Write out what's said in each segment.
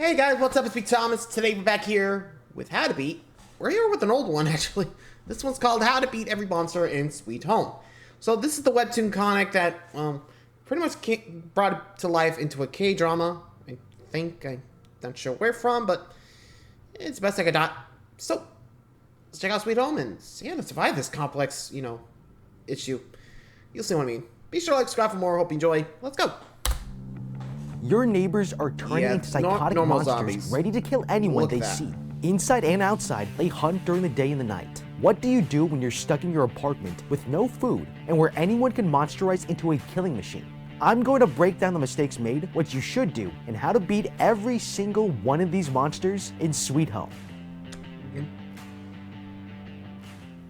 Hey guys, what's up? It's Big Thomas. Today we're back here with How to Beat. We're here with an old one, actually. This one's called How to Beat Every Monster in Sweet Home. So this is the webtoon comic that pretty much brought it to life into a K-drama. I think, I'm not sure where from, but it's the best I got. So let's check out Sweet Home and see how to survive this complex, issue. You'll see what I mean. Be sure to like, subscribe for more. Hope you enjoy. Let's go. Your neighbors are turning into psychotic monsters zombies. ready to kill anyone they see. Inside and outside, they hunt during the day and the night. What do you do when you're stuck in your apartment with no food and where anyone can monsterize into a killing machine? I'm going to break down the mistakes made, what you should do, and how to beat every single one of these monsters in Sweet Home.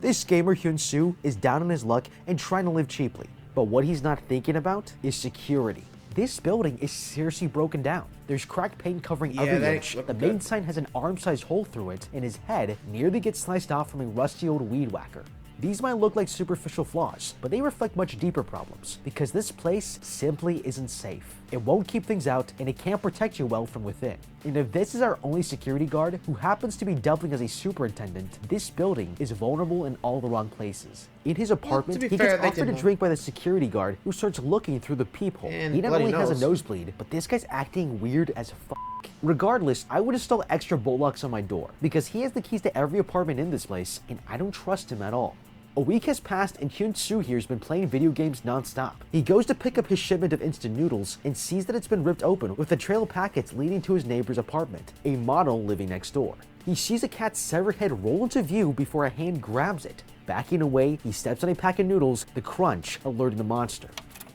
This gamer Hyun-soo is down on his luck and trying to live cheaply, but what he's not thinking about is security. This building is seriously broken down. There's cracked paint covering every inch. The main sign has an arm-sized hole through it, and his head nearly gets sliced off from a rusty old weed whacker. These might look like superficial flaws, but they reflect much deeper problems, because this place simply isn't safe. It won't keep things out, and it can't protect you well from within. And if this is our only security guard, who happens to be doubling as a superintendent, this building is vulnerable in all the wrong places. In his apartment, he gets offered a drink by the security guard, who starts looking through the peephole. He not only has a nosebleed, but this guy's acting weird as f***. Regardless, I would install extra bolt locks on my door, because he has the keys to every apartment in this place, and I don't trust him at all. A week has passed and Hyun-soo here has been playing video games non-stop. He goes to pick up his shipment of instant noodles and sees that it's been ripped open with a trail of packets leading to his neighbor's apartment, a model living next door. He sees a cat's severed head roll into view before a hand grabs it. Backing away, he steps on a pack of noodles, the crunch alerting the monster.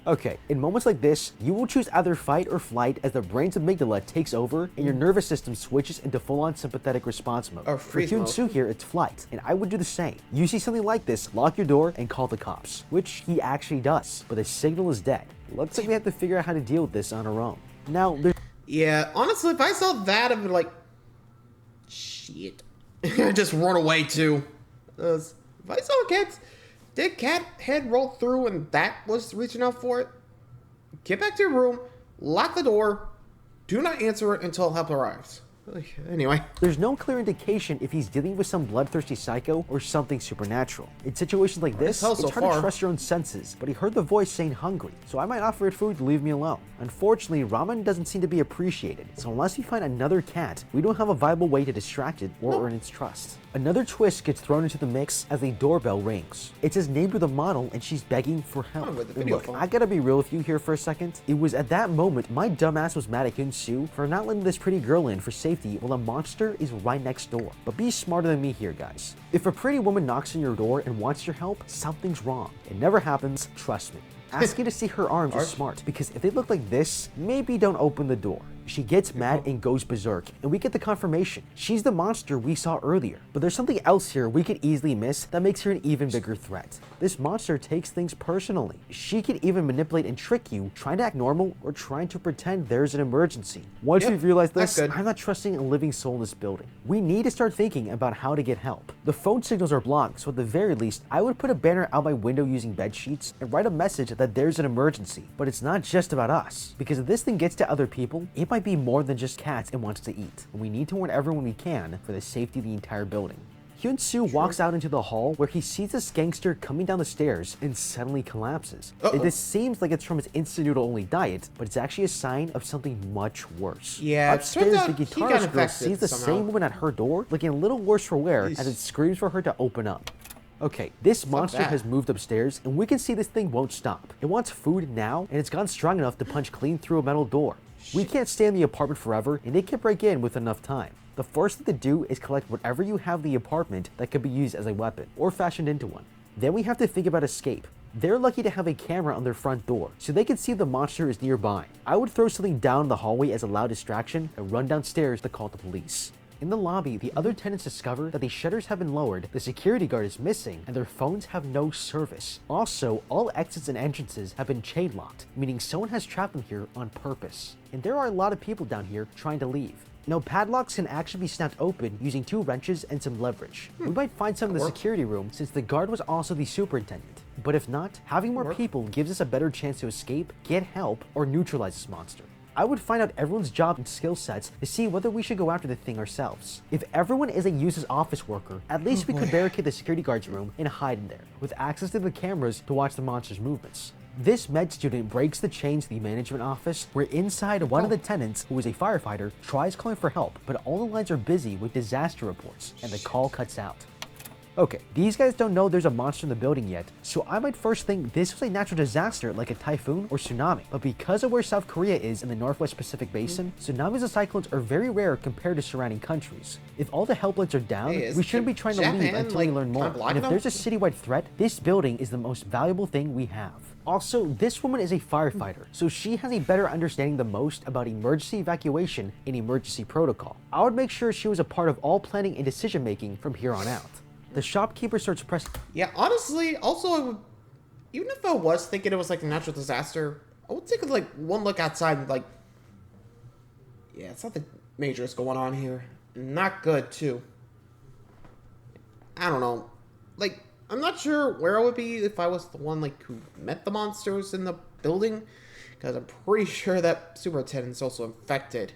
Okay, in moments like this, you will choose either fight or flight as the brain's amygdala takes over and your nervous system switches into full-on sympathetic response mode. For Hyun-soo here, it's flight, and I would do the same. You see something like this, lock your door and call the cops, which he actually does, but the signal is dead. Looks like we have to figure out how to deal with this on our own. Now, there's... Yeah, honestly, if I saw that, I'd be like, shit. I'd just run away too. If I saw a dead cat head roll through and that was reaching out for it, get back to your room, lock the door, do not answer it until help arrives. Anyway. There's no clear indication if he's dealing with some bloodthirsty psycho or something supernatural. In situations like this, it's hard to trust your own senses, but he heard the voice saying hungry, so I might offer it food to leave me alone. Unfortunately, ramen doesn't seem to be appreciated, so unless we find another cat, we don't have a viable way to distract it or earn its trust. Another twist gets thrown into the mix as the doorbell rings. It's his neighbor, the model, and she's begging for help. Look, I gotta be real with you here for a second. It was at that moment my dumbass was mad at Hyun-soo for not letting this pretty girl in for safety while a monster is right next door. But be smarter than me here, guys. If a pretty woman knocks on your door and wants your help, something's wrong. It never happens, trust me. Asking to see her arms is smart, because if they look like this, maybe don't open the door. She gets mad and goes berserk, and we get the confirmation. She's the monster we saw earlier. But there's something else here we could easily miss that makes her an even bigger threat. This monster takes things personally. She can even manipulate and trick you, trying to act normal or trying to pretend there's an emergency. Once we've realized this, I'm not trusting a living soul in this building. We need to start thinking about how to get help. The phone signals are blocked, so at the very least, I would put a banner out my window using bed sheets and write a message that there's an emergency. But it's not just about us, because if this thing gets to other people, it might be more than just cats it wants to eat, and we need to warn everyone we can for the safety of the entire building. Hyun-soo walks out into the hall where he sees this gangster coming down the stairs and suddenly collapses. This seems like it's from his instant noodle only diet, but it's actually a sign of something much worse. Upstairs, the guitarist girl sees the same woman at her door, looking a little worse for wear as it screams for her to open up. Okay, this monster has moved upstairs, and we can see this thing won't stop. It wants food now, and it's gotten strong enough to punch clean through a metal door. We can't stay in the apartment forever, and it can break in with enough time. The first thing to do is collect whatever you have in the apartment that could be used as a weapon, or fashioned into one. Then we have to think about escape. They're lucky to have a camera on their front door, so they can see the monster is nearby. I would throw something down the hallway as a loud distraction, and run downstairs to call the police. In the lobby, the other tenants discover that the shutters have been lowered, the security guard is missing, and their phones have no service. Also, all exits and entrances have been chain locked, meaning someone has trapped them here on purpose. And there are a lot of people down here trying to leave. Now, padlocks can actually be snapped open using 2 wrenches and some leverage. We might find some in the security room since the guard was also the superintendent. But if not, having more people gives us a better chance to escape, get help, or neutralize this monster. I would find out everyone's job and skill sets to see whether we should go after the thing ourselves. If everyone is a useless office worker, at least we could barricade the security guard's room and hide in there, with access to the cameras to watch the monster's movements. This med student breaks the chains to the management office, where inside one of the tenants, who is a firefighter, tries calling for help, but all the lines are busy with disaster reports, and the call cuts out. Okay, these guys don't know there's a monster in the building yet, so I might first think this was a natural disaster like a typhoon or tsunami. But because of where South Korea is in the Northwest Pacific Basin, tsunamis and cyclones are very rare compared to surrounding countries. If all the help lights are down, we shouldn't be trying to leave until we learn more. And if there's a citywide threat, this building is the most valuable thing we have. Also, this woman is a firefighter, so she has a better understanding than most about emergency evacuation and emergency protocol. I would make sure she was a part of all planning and decision making from here on out. The shopkeeper starts pressing. Yeah, honestly, also, even if I was thinking it was like a natural disaster, I would take like one look outside and like, yeah, something major is going on here. Not good, too. I don't know. Like, I'm not sure where I would be if I was the one like who met the monsters in the building, because I'm pretty sure that superintendent's also infected.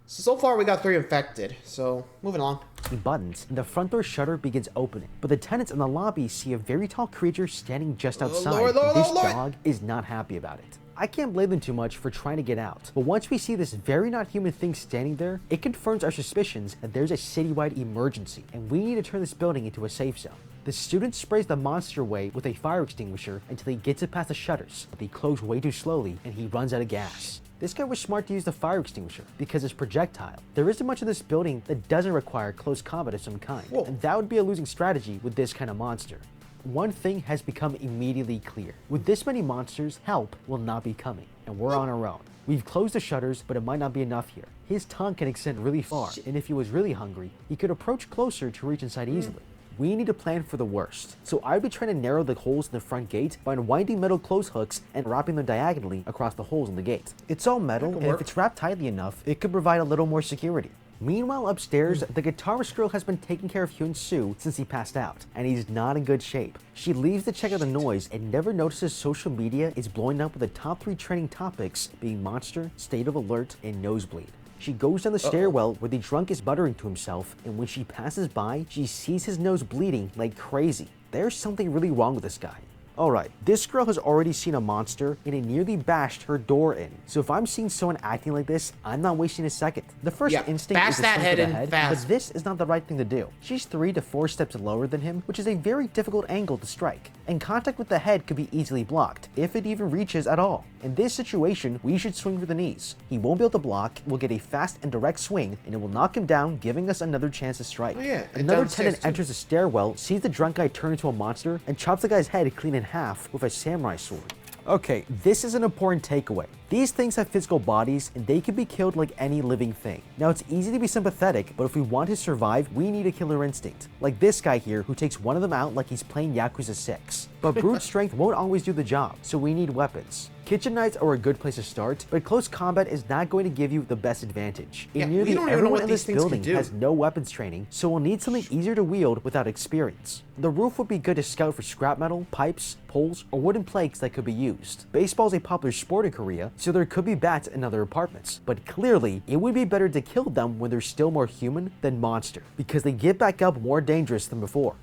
So far we got 3 infected, so moving on. Buttons, and the front door shutter begins opening, but the tenants in the lobby see a very tall creature standing just outside. This dog is not happy about it. I can't blame them too much for trying to get out, but once we see this very not human thing standing there, it confirms our suspicions that there's a citywide emergency, and we need to turn this building into a safe zone. The student sprays the monster away with a fire extinguisher until he gets it past the shutters, but they close way too slowly and he runs out of gas. This guy was smart to use the fire extinguisher because it's projectile. There isn't much of this building that doesn't require close combat of some kind, and that would be a losing strategy with this kind of monster. One thing has become immediately clear. With this many monsters, help will not be coming, and we're on our own. We've closed the shutters, but it might not be enough here. His tongue can extend really far, and if he was really hungry, he could approach closer to reach inside easily. We need to plan for the worst. So I'd be trying to narrow the holes in the front gate by unwinding metal close hooks and wrapping them diagonally across the holes in the gate. It's all metal, and if it's wrapped tightly enough, it could provide a little more security. Meanwhile, upstairs, the guitarist girl has been taking care of Hyun-soo since he passed out, and he's not in good shape. She leaves to check out the noise and never notices social media is blowing up with the top 3 trending topics being monster, state of alert, and nosebleed. She goes down the stairwell where the drunk is buttering to himself, and when she passes by, she sees his nose bleeding like crazy. There's something really wrong with this guy. Alright, this girl has already seen a monster and it nearly bashed her door in. So if I'm seeing someone acting like this, I'm not wasting a second. The first instinct is to swing for the head, but this is not the right thing to do. She's 3 to 4 steps lower than him, which is a very difficult angle to strike. And contact with the head could be easily blocked, if it even reaches at all. In this situation, we should swing for the knees. He won't be able to block, we'll get a fast and direct swing, and it will knock him down, giving us another chance to strike. Another tenant enters the stairwell, sees the drunk guy turn into a monster, and chops the guy's head clean in half with a samurai sword. Okay, this is an important takeaway. These things have physical bodies, and they can be killed like any living thing. Now, it's easy to be sympathetic, but if we want to survive, we need a killer instinct. Like this guy here, who takes one of them out like he's playing Yakuza 6. But brute strength won't always do the job, so we need weapons. Kitchen knives are a good place to start, but close combat is not going to give you the best advantage. And nearly everyone in this building has no weapons training, so we'll need something easier to wield without experience. The roof would be good to scout for scrap metal, pipes, poles, or wooden planks that could be used. Baseball is a popular sport in Korea, so there could be bats in other apartments. But clearly, it would be better to kill them when they're still more human than monster, because they get back up more dangerous than before.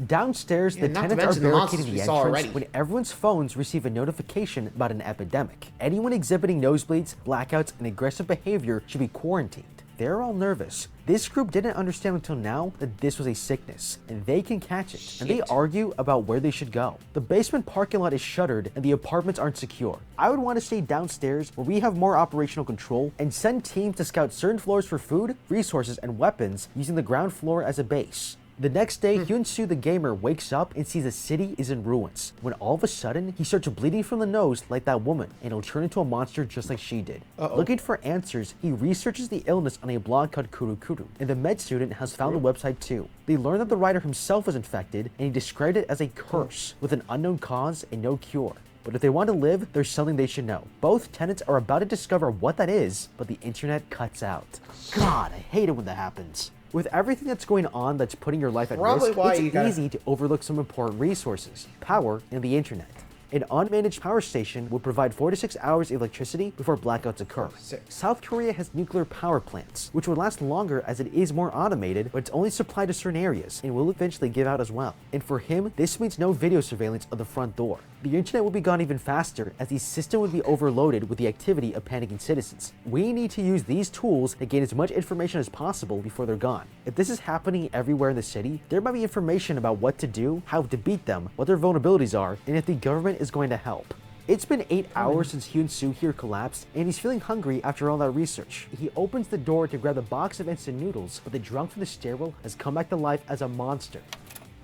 Downstairs, the tenants are barricading the entrance when everyone's phones receive a notification about an epidemic. Anyone exhibiting nosebleeds, blackouts, and aggressive behavior should be quarantined. They're all nervous. This group didn't understand until now that this was a sickness, and they can catch it. And they argue about where they should go. The basement parking lot is shuttered, and the apartments aren't secure. I would want to stay downstairs where we have more operational control and send teams to scout certain floors for food, resources, and weapons using the ground floor as a base. The next day, Hyun-soo the gamer wakes up and sees the city is in ruins, when all of a sudden, he starts bleeding from the nose like that woman, and he'll turn into a monster just like she did. Looking for answers, he researches the illness on a blog called Kurukuru, and the med student has found the website too. They learn that the writer himself was infected, and he described it as a curse, with an unknown cause and no cure. But if they want to live, there's something they should know. Both tenants are about to discover what that is, but the internet cuts out. God, I hate it when that happens. With everything that's going on that's putting your life at risk, it's easy to overlook some important resources, power, and the internet. An unmanaged power station would provide 4 to 6 hours of electricity before blackouts occur. South Korea has nuclear power plants, which would last longer as it is more automated, but it's only supplied to certain areas and will eventually give out as well. And for him, this means no video surveillance of the front door. The internet will be gone even faster, as the system would be overloaded with the activity of panicking citizens. We need to use these tools to gain as much information as possible before they're gone. If this is happening everywhere in the city, there might be information about what to do, how to beat them, what their vulnerabilities are, and if the government is going to help. It's been 8 hours since Hyun-soo here collapsed, and he's feeling hungry after all that research. He opens the door to grab a box of instant noodles, but the drunk from the stairwell has come back to life as a monster.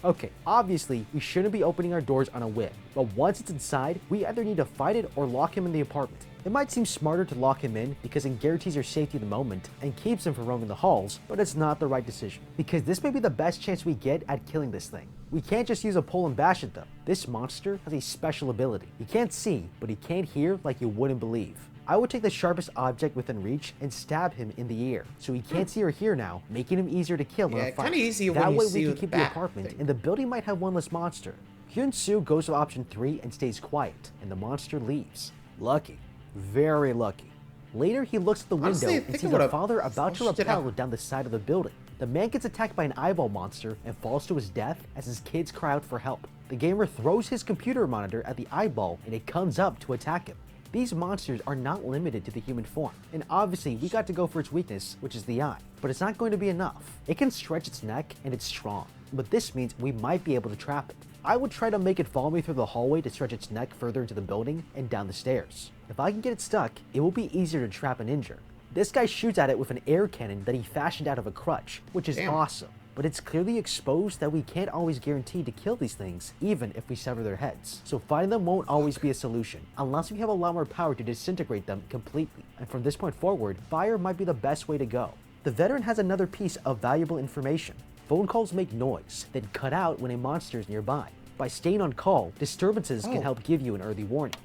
Okay, obviously, we shouldn't be opening our doors on a whim, but once it's inside, we either need to fight it or lock him in the apartment. It might seem smarter to lock him in because it guarantees your safety in the moment and keeps him from roaming the halls, but it's not the right decision, because this may be the best chance we get at killing this thing. We can't just use a pole and bash it though. This monster has a special ability. He can't see, but he can hear like you wouldn't believe. I would take the sharpest object within reach and stab him in the ear, so he can't see or hear now, making him easier to kill in a fight. Kinda easy that when you way see we can keep the apartment, and the building might have one less monster. Hyun-soo goes with option 3 and stays quiet, and the monster leaves. Lucky. Very lucky. Later, he looks at the window and sees a father about to rappel down the side of the building. The man gets attacked by an eyeball monster and falls to his death as his kids cry out for help. The gamer throws his computer monitor at the eyeball and it comes up to attack him. These monsters are not limited to the human form, and obviously we got to go for its weakness, which is the eye, but it's not going to be enough. It can stretch its neck and it's strong, but this means we might be able to trap it. I would try to make it follow me through the hallway to stretch its neck further into the building and down the stairs. If I can get it stuck, it will be easier to trap and injure. This guy shoots at it with an air cannon that he fashioned out of a crutch, which is awesome. But it's clearly exposed that we can't always guarantee to kill these things, even if we sever their heads. So fighting them won't always be a solution, unless we have a lot more power to disintegrate them completely. And from this point forward, fire might be the best way to go. The veteran has another piece of valuable information. Phone calls make noise, then cut out when a monster is nearby. By staying on call, disturbances can help give you an early warning.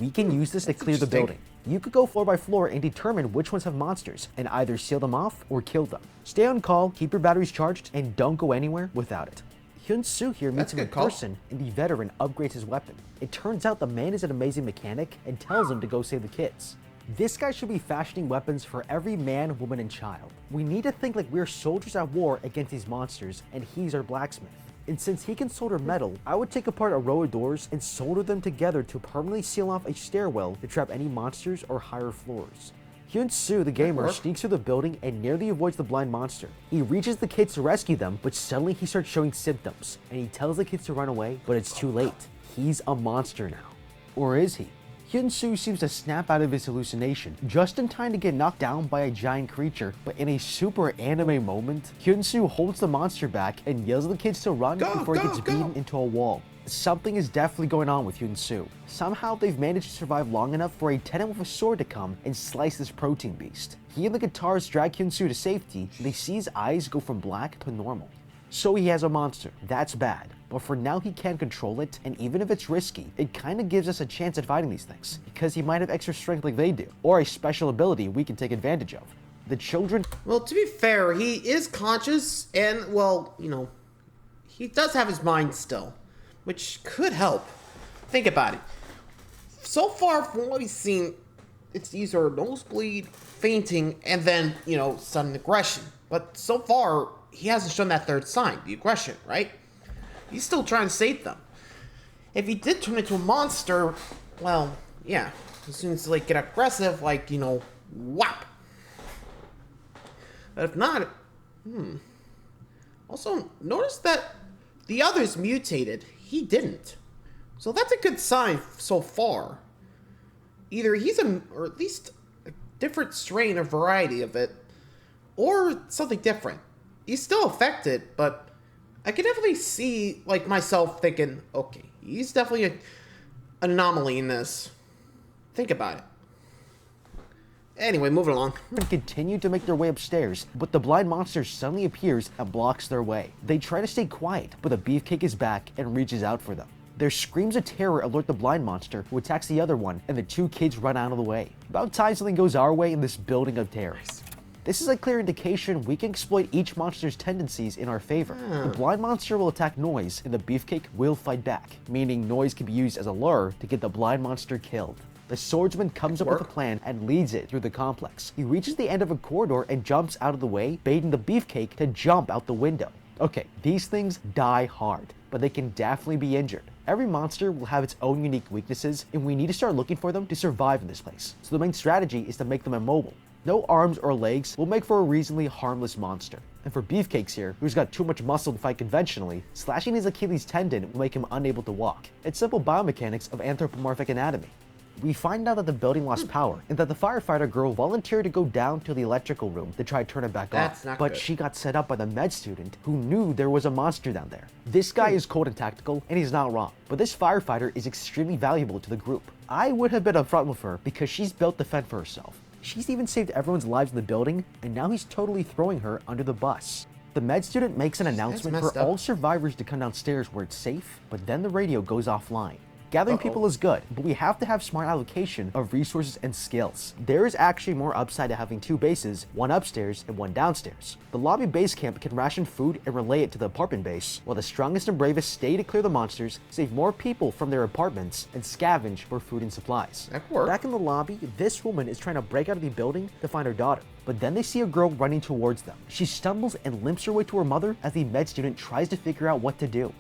We can use this to clear the building. You could go floor by floor and determine which ones have monsters, and either seal them off or kill them. Stay on call, keep your batteries charged, and don't go anywhere without it. Hyun-soo here meets him in person, and the veteran upgrades his weapon. It turns out the man is an amazing mechanic and tells him to go save the kids. This guy should be fashioning weapons for every man, woman, and child. We need to think like we're soldiers at war against these monsters, and he's our blacksmith. And since he can solder metal, I would take apart a row of doors and solder them together to permanently seal off a stairwell to trap any monsters or higher floors. Hyun-soo, the gamer, sneaks through the building and nearly avoids the blind monster. He reaches the kids to rescue them, but suddenly he starts showing symptoms, and he tells the kids to run away, but it's too late. He's a monster now. Or is he? Hyun-soo seems to snap out of his hallucination just in time to get knocked down by a giant creature, but in a super anime moment, Hyun-soo holds the monster back and yells at the kids to run before he gets beaten into a wall. Something is definitely going on with Hyun-soo. Somehow they've managed to survive long enough for a tenant with a sword to come and slice this protein beast. He and the guitarist drag Hyun-soo to safety, and they see his eyes go from black to normal. So he has a monster. That's bad. But for now he can control it, and even if it's risky, it kinda gives us a chance at fighting these things, because he might have extra strength like they do, or a special ability we can take advantage of. The children... Well, to be fair, he is conscious, and, well, you know, he does have his mind still, which could help. Think about it. So far, from what he's seen, it's either nosebleed, fainting, and then, you know, sudden aggression. But so far, he hasn't shown that third sign, the aggression, right? He's still trying to save them. If he did turn into a monster, well, yeah. As soon as he, like, get aggressive, like, you know, whap. But if not, Also, notice that the others mutated. He didn't. So that's a good sign so far. Either he's or at least a different strain or variety of it, or something different. He's still affected, but I can definitely see, like, myself thinking, okay, he's definitely an anomaly in this. Think about it. Anyway, moving along. Continue to make their way upstairs, but the blind monster suddenly appears and blocks their way. They try to stay quiet, but the beefcake is back and reaches out for them. Their screams of terror alert the blind monster, who attacks the other one, and the two kids run out of the way. About time something goes our way in this building of terrors. This is a clear indication we can exploit each monster's tendencies in our favor. The blind monster will attack noise, and the beefcake will fight back, meaning noise can be used as a lure to get the blind monster killed. The swordsman comes up with a plan and leads it through the complex. He reaches the end of a corridor and jumps out of the way, baiting the beefcake to jump out the window. Okay, these things die hard, but they can definitely be injured. Every monster will have its own unique weaknesses, and we need to start looking for them to survive in this place. So the main strategy is to make them immobile. No arms or legs will make for a reasonably harmless monster. And for Beefcakes here, who's got too much muscle to fight conventionally, slashing his Achilles tendon will make him unable to walk. It's simple biomechanics of anthropomorphic anatomy. We find out that the building lost power, and that the firefighter girl volunteered to go down to the electrical room to try to turn it back on. But she got set up by the med student who knew there was a monster down there. This guy is cold and tactical, and he's not wrong. But this firefighter is extremely valuable to the group. I would have been upfront with her because she's built to fend for herself. She's even saved everyone's lives in the building, and now he's totally throwing her under the bus. The med student makes an announcement for all survivors to come downstairs where it's safe, but then the radio goes offline. Gathering people is good, but we have to have smart allocation of resources and skills. There is actually more upside to having two bases, one upstairs and one downstairs. The lobby base camp can ration food and relay it to the apartment base, while the strongest and bravest stay to clear the monsters, save more people from their apartments, and scavenge for food and supplies. Back in the lobby, this woman is trying to break out of the building to find her daughter, but then they see a girl running towards them. She stumbles and limps her way to her mother as the med student tries to figure out what to do.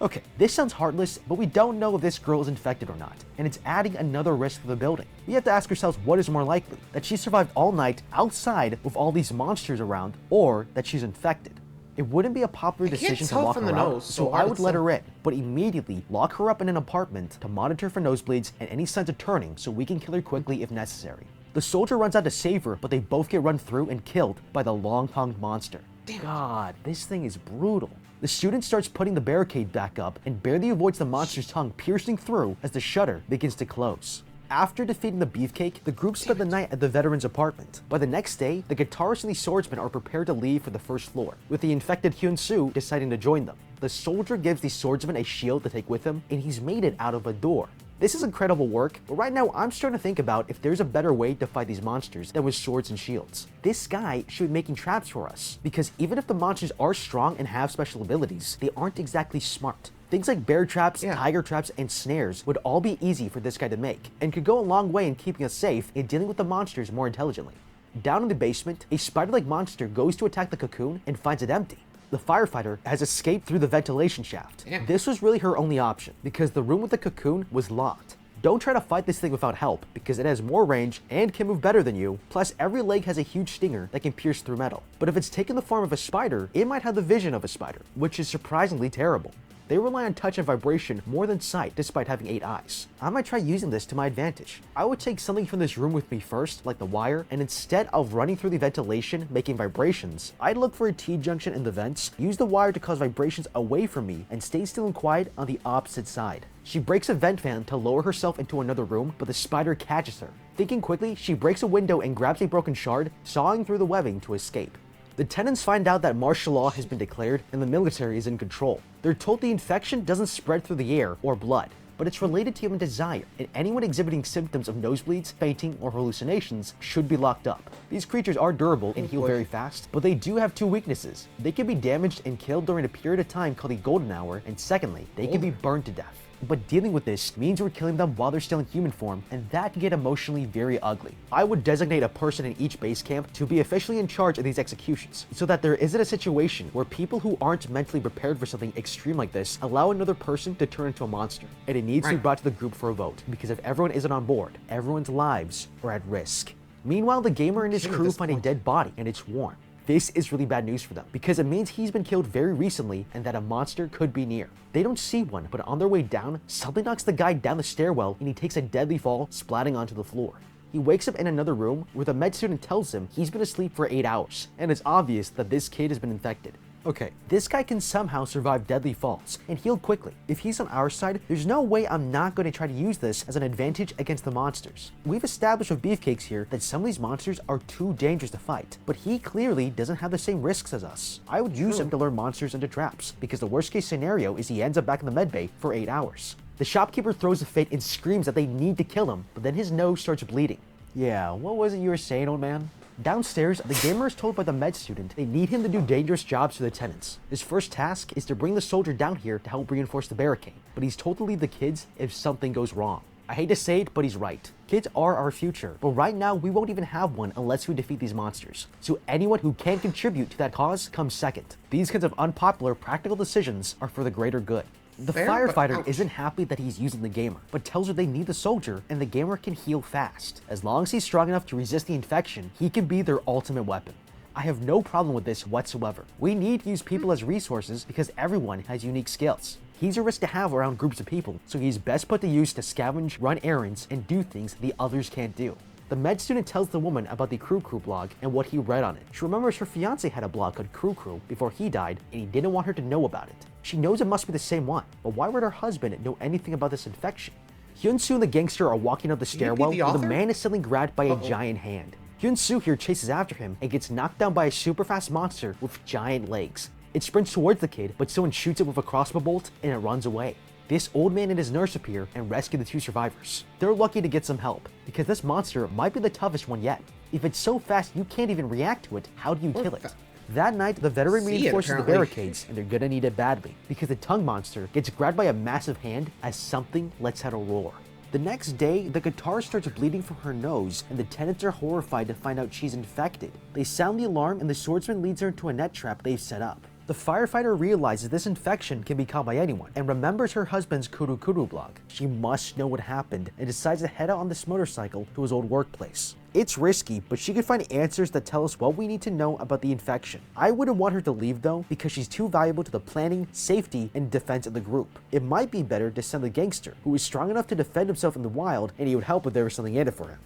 Okay, this sounds heartless, but we don't know if this girl is infected or not, and it's adding another risk to the building. We have to ask ourselves what is more likely, that she survived all night outside with all these monsters around, or that she's infected. It wouldn't be a popular decision to lock her out, so I would let her in, but immediately lock her up in an apartment to monitor for nosebleeds and any signs of turning so we can kill her quickly if necessary. The soldier runs out to save her, but they both get run through and killed by the long-tongued monster. God, this thing is brutal. The student starts putting the barricade back up and barely avoids the monster's tongue piercing through as the shutter begins to close. After defeating the beefcake, the group spent the night at the veteran's apartment. By the next day, the guitarist and the swordsman are prepared to leave for the first floor, with the infected Hyun-soo deciding to join them. The soldier gives the swordsman a shield to take with him, and he's made it out of a door. This is incredible work, but right now I'm starting to think about if there's a better way to fight these monsters than with swords and shields. This guy should be making traps for us, because even if the monsters are strong and have special abilities, they aren't exactly smart. Things like bear traps, tiger traps, and snares would all be easy for this guy to make, and could go a long way in keeping us safe and dealing with the monsters more intelligently. Down in the basement, a spider-like monster goes to attack the cocoon and finds it empty. The firefighter has escaped through the ventilation shaft. This was really her only option, because the room with the cocoon was locked. Don't try to fight this thing without help, because it has more range and can move better than you, plus every leg has a huge stinger that can pierce through metal. But if it's taken the form of a spider, it might have the vision of a spider, which is surprisingly terrible. They rely on touch and vibration more than sight despite having 8 eyes. I might try using this to my advantage. I would take something from this room with me first, like the wire, and instead of running through the ventilation making vibrations, I'd look for a T-junction in the vents, use the wire to cause vibrations away from me, and stay still and quiet on the opposite side. She breaks a vent fan to lower herself into another room, but the spider catches her. Thinking quickly, she breaks a window and grabs a broken shard, sawing through the webbing to escape. The tenants find out that martial law has been declared and the military is in control. They're told the infection doesn't spread through the air or blood, but it's related to human desire, and anyone exhibiting symptoms of nosebleeds, fainting, or hallucinations should be locked up. These creatures are durable and heal very fast, but they do have 2 weaknesses. They can be damaged and killed during a period of time called the golden hour, and secondly, they can be burned to death. But dealing with this means we're killing them while they're still in human form, and that can get emotionally very ugly. I would designate a person in each base camp to be officially in charge of these executions, so that there isn't a situation where people who aren't mentally prepared for something extreme like this allow another person to turn into a monster. And it needs to be brought to the group for a vote, because if everyone isn't on board, everyone's lives are at risk. Meanwhile, the gamer and his crew find a dead body, and it's warm. This is really bad news for them, because it means he's been killed very recently and that a monster could be near. They don't see one, but on their way down, something knocks the guy down the stairwell and he takes a deadly fall, splatting onto the floor. He wakes up in another room where the med student tells him he's been asleep for 8 hours, and it's obvious that this kid has been infected. Okay, this guy can somehow survive deadly falls and heal quickly. If he's on our side, there's no way I'm not going to try to use this as an advantage against the monsters. We've established with Beefcakes here that some of these monsters are too dangerous to fight, but he clearly doesn't have the same risks as us. I would use him to lure monsters into traps, because the worst case scenario is he ends up back in the medbay for 8 hours. The shopkeeper throws a fit and screams that they need to kill him, but then his nose starts bleeding. Yeah, what was it you were saying, old man? Downstairs, the gamer is told by the med student they need him to do dangerous jobs for the tenants. His first task is to bring the soldier down here to help reinforce the barricade, but he's told to leave the kids if something goes wrong. I hate to say it, but he's right. Kids are our future, but right now we won't even have one unless we defeat these monsters. So anyone who can contribute to that cause comes second. These kinds of unpopular, practical decisions are for the greater good. The firefighter isn't happy that he's using the gamer, but tells her they need the soldier and the gamer can heal fast. As long as he's strong enough to resist the infection, he can be their ultimate weapon. I have no problem with this whatsoever. We need to use people as resources because everyone has unique skills. He's a risk to have around groups of people, so he's best put to use to scavenge, run errands, and do things the others can't do. The med student tells the woman about the Crew blog and what he read on it. She remembers her fiance had a blog called Crew before he died, and he didn't want her to know about it. She knows it must be the same one, but why would her husband know anything about this infection? Hyun-soo and the gangster are walking up the stairwell when the man is suddenly grabbed by a giant hand. Hyun-soo here chases after him and gets knocked down by a super fast monster with giant legs. It sprints towards the kid, but someone shoots it with a crossbow bolt and it runs away. This old man and his nurse appear and rescue the two survivors. They're lucky to get some help, because this monster might be the toughest one yet. If it's so fast you can't even react to it, how do you kill it? That night, the veteran reinforces the barricades, and they're gonna need it badly, because the tongue monster gets grabbed by a massive hand as something lets out a roar. The next day, the guitar starts bleeding from her nose, and the tenants are horrified to find out she's infected. They sound the alarm, and the swordsman leads her into a net trap they've set up. The firefighter realizes this infection can be caught by anyone and remembers her husband's Kuru blog. She must know what happened and decides to head out on this motorcycle to his old workplace. It's risky, but she could find answers that tell us what we need to know about the infection. I wouldn't want her to leave though, because she's too valuable to the planning, safety, and defense of the group. It might be better to send the gangster, who is strong enough to defend himself in the wild, and he would help if there was something in it for him.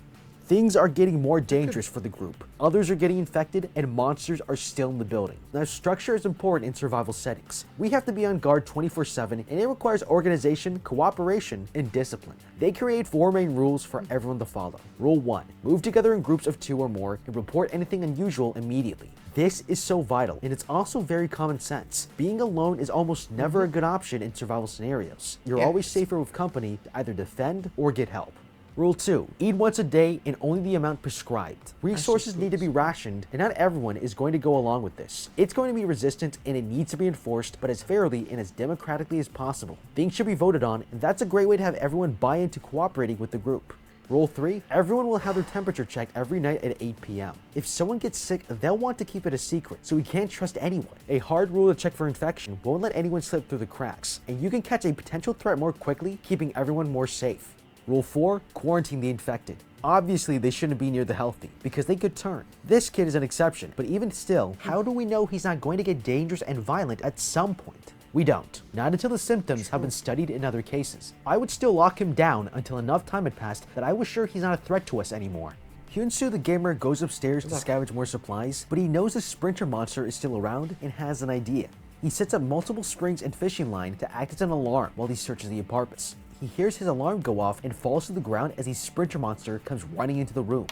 Things are getting more dangerous for the group. Others are getting infected, and monsters are still in the building. Now, structure is important in survival settings. We have to be on guard 24/7, and it requires organization, cooperation, and discipline. They create 4 main rules for everyone to follow. Rule 1. Move together in groups of 2 or more, and report anything unusual immediately. This is so vital, and it's also very common sense. Being alone is almost never a good option in survival scenarios. You're always safer with company to either defend or get help. Rule 2. Eat once a day and only the amount prescribed. Resources need to be rationed, and not everyone is going to go along with this. It's going to be resistant, and it needs to be enforced, but as fairly and as democratically as possible. Things should be voted on, and that's a great way to have everyone buy into cooperating with the group. Rule 3. Everyone will have their temperature checked every night at 8 p.m. If someone gets sick, they'll want to keep it a secret, so we can't trust anyone. A hard rule to check for infection won't let anyone slip through the cracks, and you can catch a potential threat more quickly, keeping everyone more safe. Rule 4. Quarantine the infected. Obviously, they shouldn't be near the healthy, because they could turn. This kid is an exception, but even still, how do we know he's not going to get dangerous and violent at some point? We don't. Not until the symptoms have been studied in other cases. I would still lock him down until enough time had passed that I was sure he's not a threat to us anymore. Hyun-soo the gamer goes upstairs to scavenge more supplies, but he knows the sprinter monster is still around and has an idea. He sets up multiple springs and fishing line to act as an alarm while he searches the apartments. He hears his alarm go off and falls to the ground as the sprinter monster comes running into the room.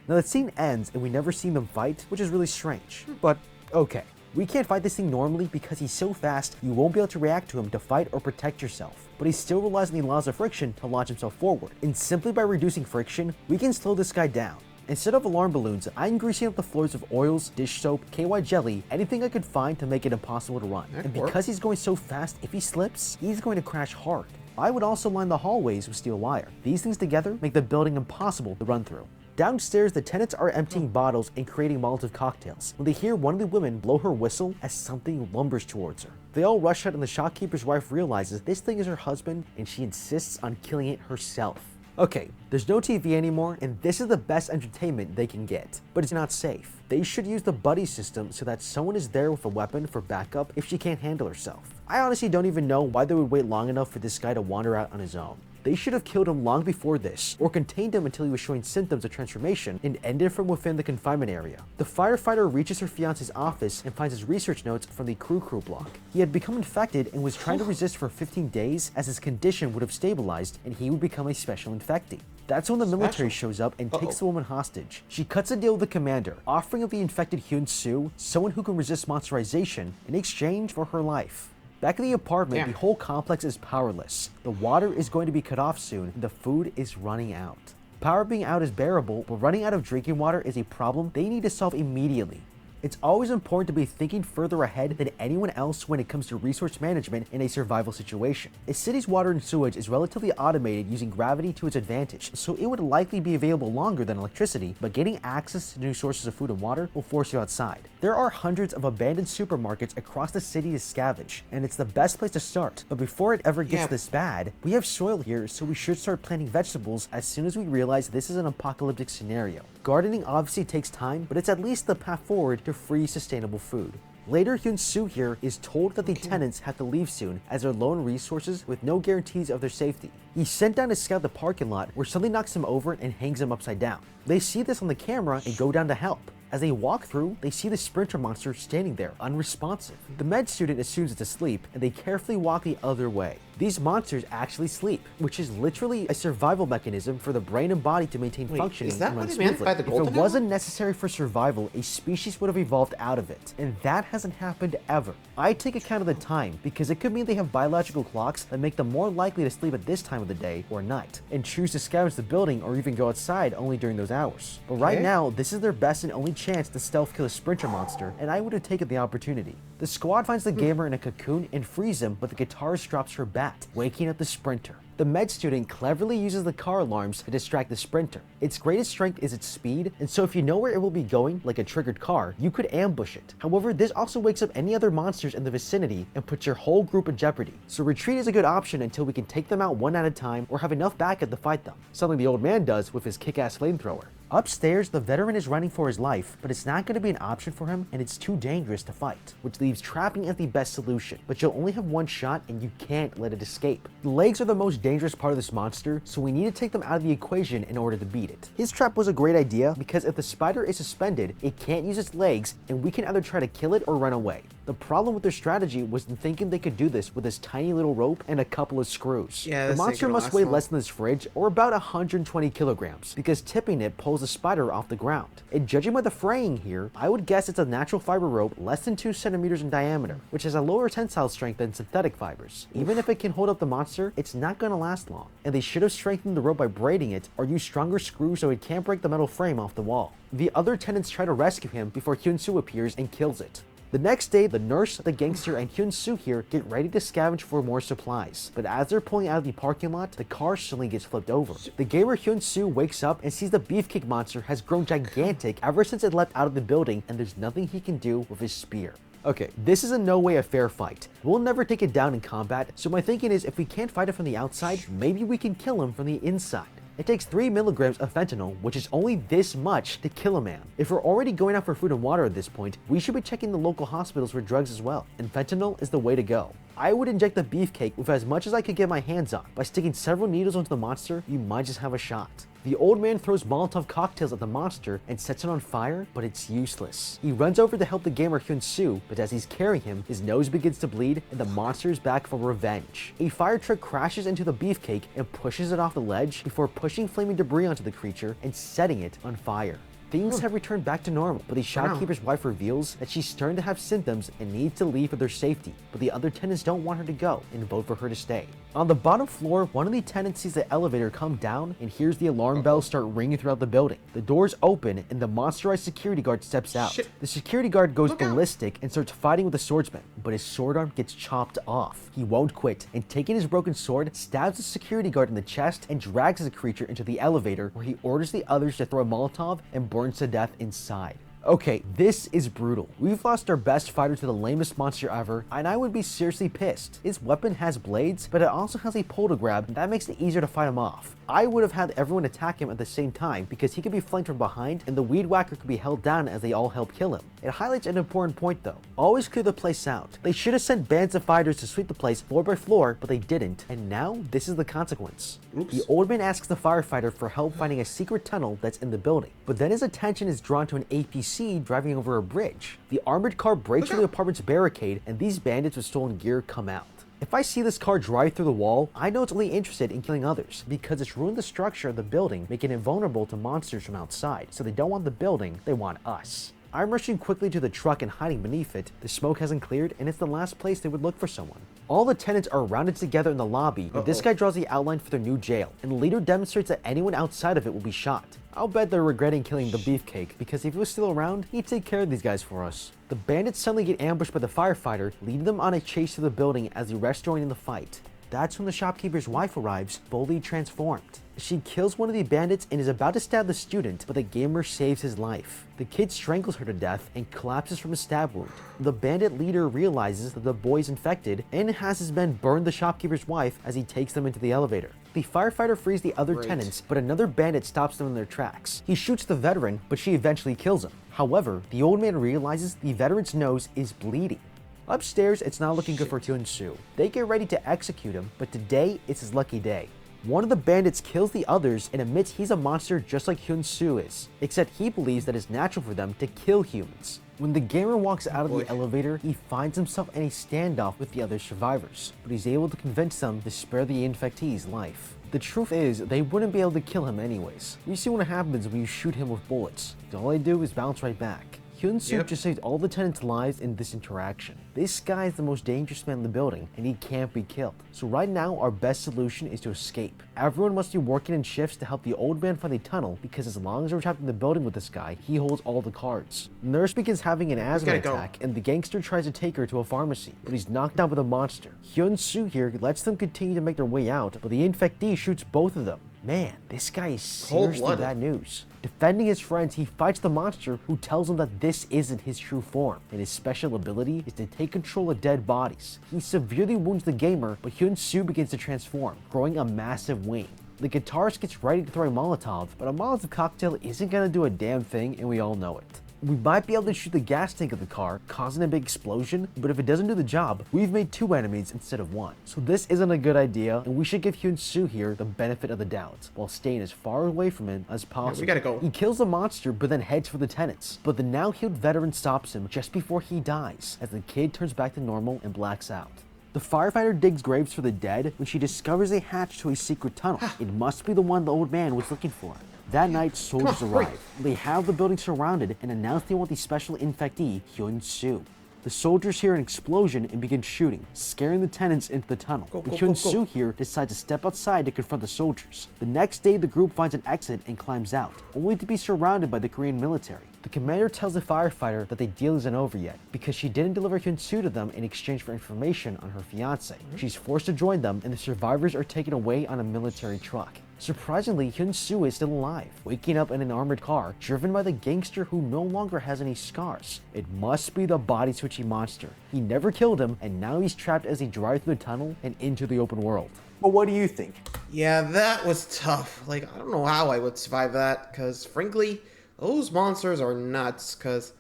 Now the scene ends and we never see them fight, which is really strange, but okay. We can't fight this thing normally because he's so fast you won't be able to react to him to fight or protect yourself, but he still relies on the laws of friction to launch himself forward, and simply by reducing friction, we can slow this guy down. Instead of alarm balloons, I'm greasing up the floors with oils, dish soap, KY jelly, anything I could find to make it impossible to run. And because he's going so fast, if he slips, he's going to crash hard. I would also line the hallways with steel wire. These things together make the building impossible to run through. Downstairs, the tenants are emptying bottles and creating Molotov cocktails when they hear one of the women blow her whistle as something lumbers towards her. They all rush out and the shopkeeper's wife realizes this thing is her husband and she insists on killing it herself. Okay, there's no TV anymore, and this is the best entertainment they can get, but it's not safe. They should use the buddy system so that someone is there with a weapon for backup if she can't handle herself. I honestly don't even know why they would wait long enough for this guy to wander out on his own. They should have killed him long before this, or contained him until he was showing symptoms of transformation and ended from within the confinement area. The firefighter reaches her fiance's office and finds his research notes from the Crew blog. He had become infected and was trying to resist for 15 days as his condition would have stabilized and he would become a special infectee. That's when the military shows up and takes the woman hostage. She cuts a deal with the commander, offering the infected Hyun-soo someone who can resist monsterization in exchange for her life. Back in the apartment, the whole complex is powerless. The water is going to be cut off soon, and the food is running out. Power being out is bearable, but running out of drinking water is a problem they need to solve immediately. It's always important to be thinking further ahead than anyone else when it comes to resource management in a survival situation. A city's water and sewage is relatively automated using gravity to its advantage, so it would likely be available longer than electricity, but getting access to new sources of food and water will force you outside. There are hundreds of abandoned supermarkets across the city to scavenge, and it's the best place to start. But before it ever gets this bad, we have soil here, so we should start planting vegetables as soon as we realize this is an apocalyptic scenario. Gardening obviously takes time, but it's at least the path forward to free, sustainable food. Later, Hyun-soo here is told that the tenants have to leave soon as they're low on resources with no guarantees of their safety. He's sent down to scout the parking lot where something knocks him over and hangs him upside down. They see this on the camera and go down to help. As they walk through, they see the sprinter monster standing there, unresponsive. The med student assumes it's asleep, and they carefully walk the other way. These monsters actually sleep, which is literally a survival mechanism for the brain and body to maintain functioning and run smoothly. If it wasn't necessary for survival, a species would have evolved out of it, and that hasn't happened ever. I take account of the time, because it could mean they have biological clocks that make them more likely to sleep at this time of the day or night, and choose to scavenge the building or even go outside only during those hours. But right now, this is their best and only chance to stealth kill a sprinter monster, and I would have taken the opportunity. The squad finds the gamer in a cocoon and frees him, but the guitarist drops her bat, waking up the sprinter. The med student cleverly uses the car alarms to distract the sprinter. Its greatest strength is its speed, and so if you know where it will be going, like a triggered car, you could ambush it. However, this also wakes up any other monsters in the vicinity and puts your whole group in jeopardy. So retreat is a good option until we can take them out one at a time or have enough backup to fight them, something the old man does with his kick-ass flamethrower. Upstairs, the veteran is running for his life, but it's not going to be an option for him and it's too dangerous to fight, which leaves trapping as the best solution, but you'll only have one shot and you can't let it escape. The legs are the most dangerous part of this monster, so we need to take them out of the equation in order to beat it. His trap was a great idea because if the spider is suspended, it can't use its legs and we can either try to kill it or run away. The problem with their strategy was in thinking they could do this with this tiny little rope and a couple of screws. The monster must weigh less than this fridge, or about 120 kilograms, because tipping it pulls the spider off the ground. And judging by the fraying here, I would guess it's a natural fiber rope less than 2 centimeters in diameter, which has a lower tensile strength than synthetic fibers. Even if it can hold up the monster, it's not gonna last long. And they should have strengthened the rope by braiding it, or used stronger screws so it can't break the metal frame off the wall. The other tenants try to rescue him before Hyun-soo appears and kills it. The next day, the nurse, the gangster, and Hyun-soo here get ready to scavenge for more supplies. But as they're pulling out of the parking lot, the car suddenly gets flipped over. The gamer Hyun-soo wakes up and sees the beefcake monster has grown gigantic ever since it leapt out of the building, and there's nothing he can do with his spear. Okay, this is in no way a fair fight. We'll never take it down in combat, so my thinking is if we can't fight it from the outside, maybe we can kill him from the inside. It takes 3 milligrams of fentanyl, which is only this much, to kill a man. If we're already going out for food and water at this point, we should be checking the local hospitals for drugs as well, and fentanyl is the way to go. I would inject the beefcake with as much as I could get my hands on. By sticking several needles onto the monster, you might just have a shot. The old man throws Molotov cocktails at the monster and sets it on fire, but it's useless. He runs over to help the gamer Hyun-soo, but as he's carrying him, his nose begins to bleed and the monster is back for revenge. A fire truck crashes into the beefcake and pushes it off the ledge before pushing flaming debris onto the creature and setting it on fire. Things have returned back to normal, but the shopkeeper's wife reveals that she's starting to have symptoms and needs to leave for their safety, but the other tenants don't want her to go and vote for her to stay. On the bottom floor, one of the tenants sees the elevator come down and hears the alarm bells start ringing throughout the building. The doors open and the monsterized security guard steps out. The security guard goes ballistic and starts fighting with the swordsman, but his sword arm gets chopped off. He won't quit, and taking his broken sword, stabs the security guard in the chest and drags the creature into the elevator where he orders the others to throw a Molotov and burns to death inside. Okay, this is brutal. We've lost our best fighter to the lamest monster ever, and I would be seriously pissed. His weapon has blades, but it also has a pull to grab, and that makes it easier to fight him off. I would have had everyone attack him at the same time because he could be flanked from behind and the weed whacker could be held down as they all help kill him. It highlights an important point though. Always clear the place out. They should have sent bands of fighters to sweep the place floor by floor, but they didn't, and now this is the consequence. The old man asks the firefighter for help finding a secret tunnel that's in the building, but then his attention is drawn to an APC driving over a bridge. The armored car breaks through the apartment's barricade and these bandits with stolen gear come out. If I see this car drive through the wall, I know it's only interested in killing others because it's ruined the structure of the building, making it vulnerable to monsters from outside. So they don't want the building, they want us. I'm rushing quickly to the truck and hiding beneath it. The smoke hasn't cleared, and it's the last place they would look for someone. All the tenants are rounded together in the lobby, and this guy draws the outline for their new jail, and the leader demonstrates that anyone outside of it will be shot. I'll bet they're regretting killing the beefcake, because if he was still around, he'd take care of these guys for us. The bandits suddenly get ambushed by the firefighter, leading them on a chase through the building as the rest join in the fight. That's when the shopkeeper's wife arrives, fully transformed. She kills one of the bandits and is about to stab the student, but the gamer saves his life. The kid strangles her to death and collapses from a stab wound. The bandit leader realizes that the boy is infected and has his men burn the shopkeeper's wife as he takes them into the elevator. The firefighter frees the other tenants, but another bandit stops them in their tracks. He shoots the veteran, but she eventually kills him. However, the old man realizes the veteran's nose is bleeding. Upstairs, it's not looking good for Hyun-soo. They get ready to execute him, but today, it's his lucky day. One of the bandits kills the others and admits he's a monster just like Hyun-soo is, except he believes that it's natural for them to kill humans. When the gamer walks out of the elevator, he finds himself in a standoff with the other survivors, but he's able to convince them to spare the infectee's life. The truth is, they wouldn't be able to kill him anyways. You see what happens when you shoot him with bullets. All they do is bounce right back. Hyun-soo just saved all the tenants' lives in this interaction. This guy is the most dangerous man in the building, and he can't be killed. So right now, our best solution is to escape. Everyone must be working in shifts to help the old man find the tunnel, because as long as we're trapped in the building with this guy, he holds all the cards. Nurse begins having an asthma attack, and the gangster tries to take her to a pharmacy, but he's knocked down with a monster. Hyun-soo here lets them continue to make their way out, but the infectee shoots both of them. Man, this guy is seriously bad news. Defending his friends, he fights the monster, who tells him that this isn't his true form, and his special ability is to take control of dead bodies. He severely wounds the gamer, but Hyun-soo begins to transform, growing a massive wing. The guitarist gets ready to throw a Molotov, but a Molotov cocktail isn't gonna do a damn thing, and we all know it. We might be able to shoot the gas tank of the car, causing a big explosion, but if it doesn't do the job, we've made 2 enemies instead of 1. So this isn't a good idea, and we should give Hyun-soo here the benefit of the doubt, while staying as far away from him as possible. Yeah, we gotta go. He kills the monster, but then heads for the tenants. But the now healed veteran stops him just before he dies, as the kid turns back to normal and blacks out. The firefighter digs graves for the dead when she discovers a hatch to a secret tunnel. It must be the one the old man was looking for. That night, soldiers arrive. They have the building surrounded and announce they want the special infectee, Hyun-soo. The soldiers hear an explosion and begin shooting, scaring the tenants into the tunnel. But Hyun-soo here decides to step outside to confront the soldiers. The next day, the group finds an exit and climbs out, only to be surrounded by the Korean military. The commander tells the firefighter that the deal isn't over yet, because she didn't deliver Hyun-soo to them in exchange for information on her fiancé. She's forced to join them, and the survivors are taken away on a military truck. Surprisingly, Hyun-soo is still alive, waking up in an armored car, driven by the gangster who no longer has any scars. It must be the body-switchy monster. He never killed him, and now he's trapped as he drives through the tunnel and into the open world. But what do you think? Yeah, that was tough. Like, I don't know how I would survive that, because frankly, those monsters are nuts, because,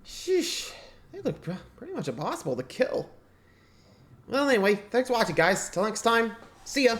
sheesh, they look pretty much impossible to kill. Well, anyway, thanks for watching, guys. Till next time, see ya.